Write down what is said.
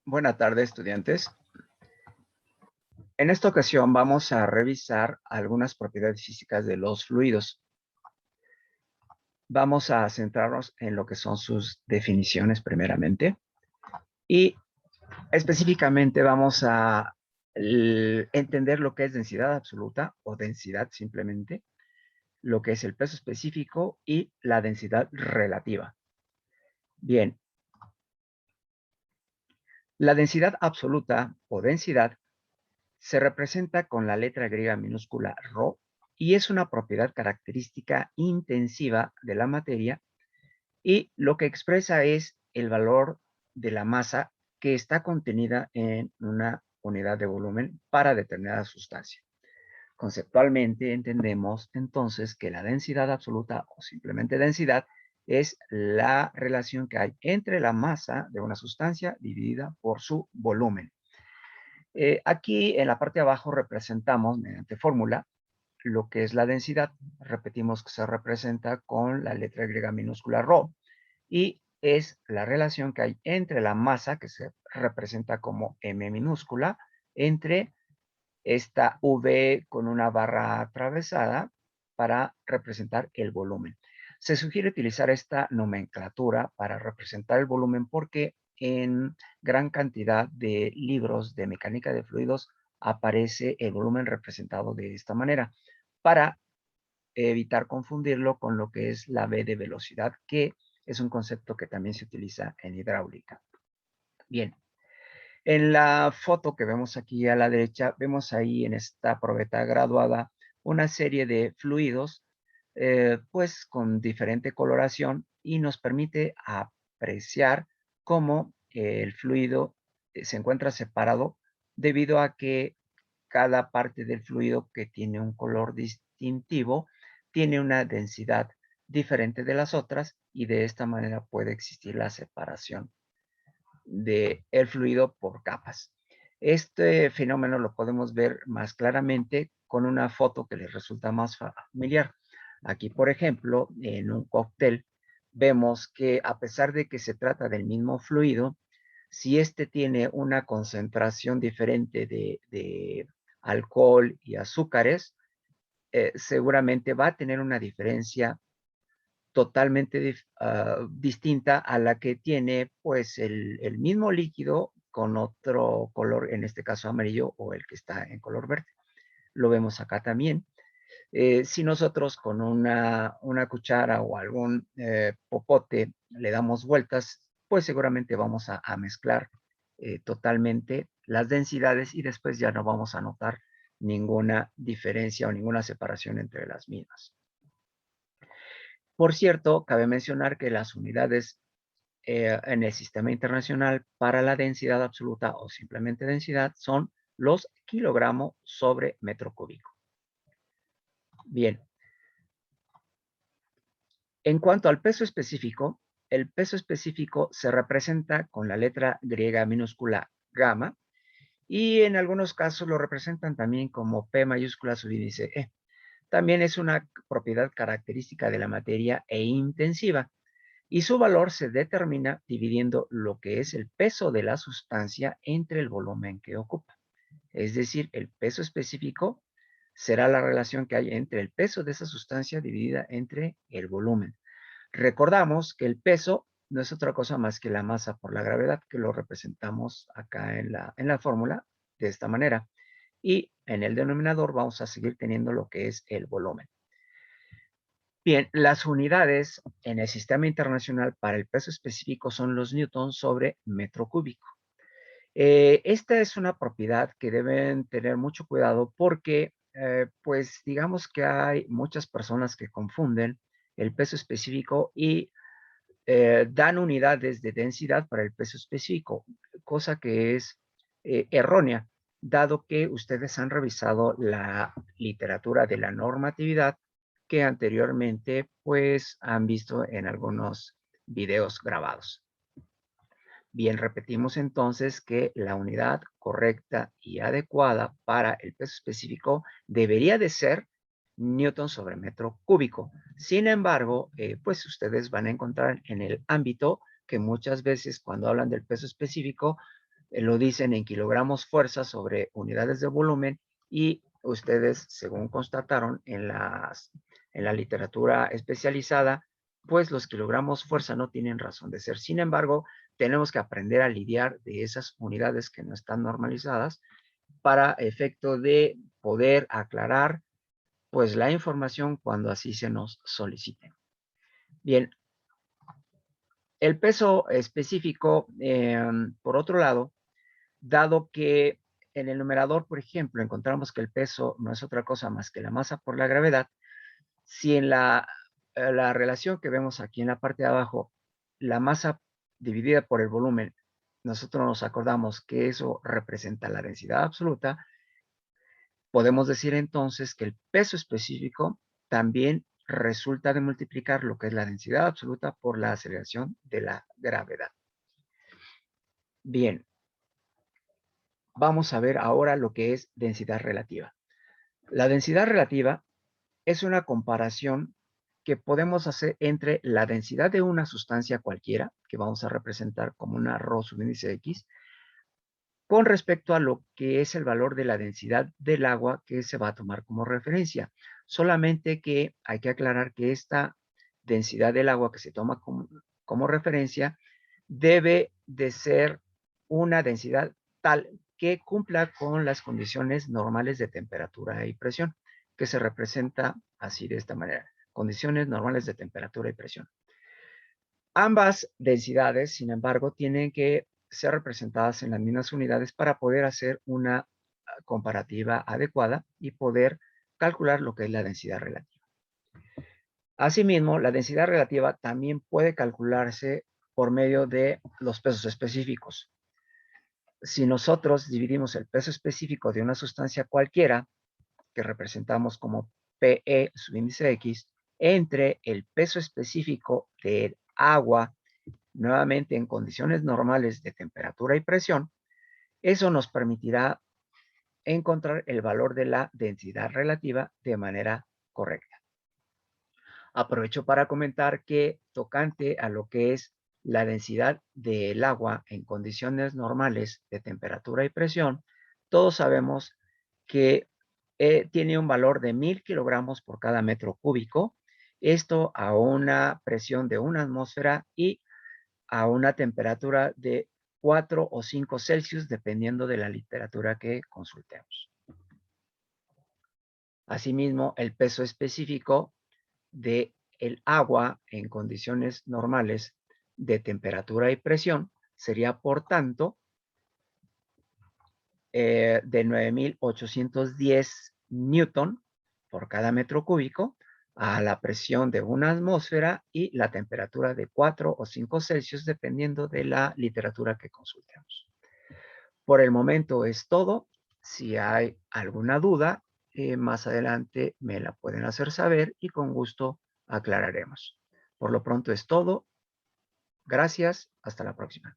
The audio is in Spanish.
Buenas tardes, estudiantes. En esta ocasión vamos a revisar algunas propiedades físicas de los fluidos. Vamos a centrarnos en lo que son sus definiciones primeramente y específicamente vamos a entender lo que es densidad absoluta o densidad simplemente, lo que es el peso específico y la densidad relativa. Bien, la densidad absoluta o densidad se representa con la letra griega minúscula ρ y es una propiedad característica intensiva de la materia y lo que expresa es el valor de la masa que está contenida en una unidad de volumen para determinada sustancia. Conceptualmente entendemos entonces que la densidad absoluta o simplemente densidad es la relación que hay entre la masa de una sustancia dividida por su volumen. Aquí en la parte de abajo representamos mediante fórmula lo que es la densidad. Repetimos que se representa con la letra griega minúscula ρ y es la relación que hay entre la masa, que se representa como m minúscula, entre esta V con una barra atravesada para representar el volumen. Se sugiere utilizar esta nomenclatura para representar el volumen porque en gran cantidad de libros de mecánica de fluidos aparece el volumen representado de esta manera para evitar confundirlo con lo que es la V de velocidad, que es un concepto que también se utiliza en hidráulica. Bien, en la foto que vemos aquí a la derecha, vemos ahí en esta probeta graduada una serie de fluidos, pues con diferente coloración y nos permite apreciar cómo el fluido se encuentra separado debido a que cada parte del fluido que tiene un color distintivo tiene una densidad diferente de las otras y de esta manera puede existir la separación del fluido por capas. Este fenómeno lo podemos ver más claramente con una foto que les resulta más familiar. Aquí, por ejemplo, en un cóctel, vemos que a pesar de que se trata del mismo fluido, si este tiene una concentración diferente de alcohol y azúcares, seguramente va a tener una diferencia totalmente distinta a la que tiene pues el mismo líquido con otro color, en este caso amarillo o el que está en color verde. Lo vemos acá también. Si nosotros con una cuchara o algún popote le damos vueltas, pues seguramente vamos a mezclar totalmente las densidades y después ya no vamos a notar ninguna diferencia o ninguna separación entre las mismas. Por cierto, cabe mencionar que las unidades en el sistema internacional para la densidad absoluta o simplemente densidad son los kilogramos sobre metro cúbico. Bien. En cuanto al peso específico, el peso específico se representa con la letra griega minúscula gamma y en algunos casos lo representan también como P mayúscula subíndice E. También es una propiedad característica de la materia e intensiva y su valor se determina dividiendo lo que es el peso de la sustancia entre el volumen que ocupa. Es decir, el peso específico será la relación que hay entre el peso de esa sustancia dividida entre el volumen. Recordamos que el peso no es otra cosa más que la masa por la gravedad, que lo representamos acá en la fórmula de esta manera. Y en el denominador vamos a seguir teniendo lo que es el volumen. Bien, las unidades en el sistema internacional para el peso específico son los newtons sobre metro cúbico. Esta es una propiedad que deben tener mucho cuidado porque, pues digamos que hay muchas personas que confunden el peso específico y dan unidades de densidad para el peso específico, cosa que es errónea, dado que ustedes han revisado la literatura de la normatividad que anteriormente pues han visto en algunos videos grabados. Bien, repetimos entonces que la unidad correcta y adecuada para el peso específico debería de ser newton sobre metro cúbico. Sin embargo, pues ustedes van a encontrar en el ámbito que muchas veces cuando hablan del peso específico lo dicen en kilogramos fuerza sobre unidades de volumen y ustedes, según constataron en la literatura especializada, pues los kilogramos fuerza no tienen razón de ser. Sin embargo, tenemos que aprender a lidiar de esas unidades que no están normalizadas para efecto de poder aclarar pues la información cuando así se nos solicite. Bien, el peso específico, por otro lado, dado que en el numerador, por ejemplo, encontramos que el peso no es otra cosa más que la masa por la gravedad, si en la relación que vemos aquí en la parte de abajo, la masa dividida por el volumen, nosotros nos acordamos que eso representa la densidad absoluta, podemos decir entonces que el peso específico también resulta de multiplicar lo que es la densidad absoluta por la aceleración de la gravedad. Bien, vamos a ver ahora lo que es densidad relativa. La densidad relativa es una comparación que podemos hacer entre la densidad de una sustancia cualquiera, que vamos a representar como una ρ subíndice X, con respecto a lo que es el valor de la densidad del agua que se va a tomar como referencia. Solamente que hay que aclarar que esta densidad del agua que se toma como referencia debe de ser una densidad tal que cumpla con las condiciones normales de temperatura y presión, que se representa así de esta manera, condiciones normales de temperatura y presión. Ambas densidades, sin embargo, tienen que ser representadas en las mismas unidades para poder hacer una comparativa adecuada y poder calcular lo que es la densidad relativa. Asimismo, la densidad relativa también puede calcularse por medio de los pesos específicos. Si nosotros dividimos el peso específico de una sustancia cualquiera, que representamos como PE subíndice X, entre el peso específico del agua, nuevamente en condiciones normales de temperatura y presión, eso nos permitirá encontrar el valor de la densidad relativa de manera correcta. Aprovecho para comentar que tocante a lo que es la densidad del agua en condiciones normales de temperatura y presión, todos sabemos que tiene un valor de 1000 kilogramos por cada metro cúbico, esto a una presión de 1 atmósfera y a una temperatura de 4 o 5 Celsius, dependiendo de la literatura que consultemos. Asimismo, el peso específico de el agua en condiciones normales de temperatura y presión sería, por tanto, de 9810 newton por cada metro cúbico a la presión de 1 atmósfera y la temperatura de 4 o 5 Celsius, dependiendo de la literatura que consultemos. Por el momento es todo. Si hay alguna duda, más adelante me la pueden hacer saber y con gusto aclararemos. Por lo pronto es todo. Gracias. Hasta la próxima.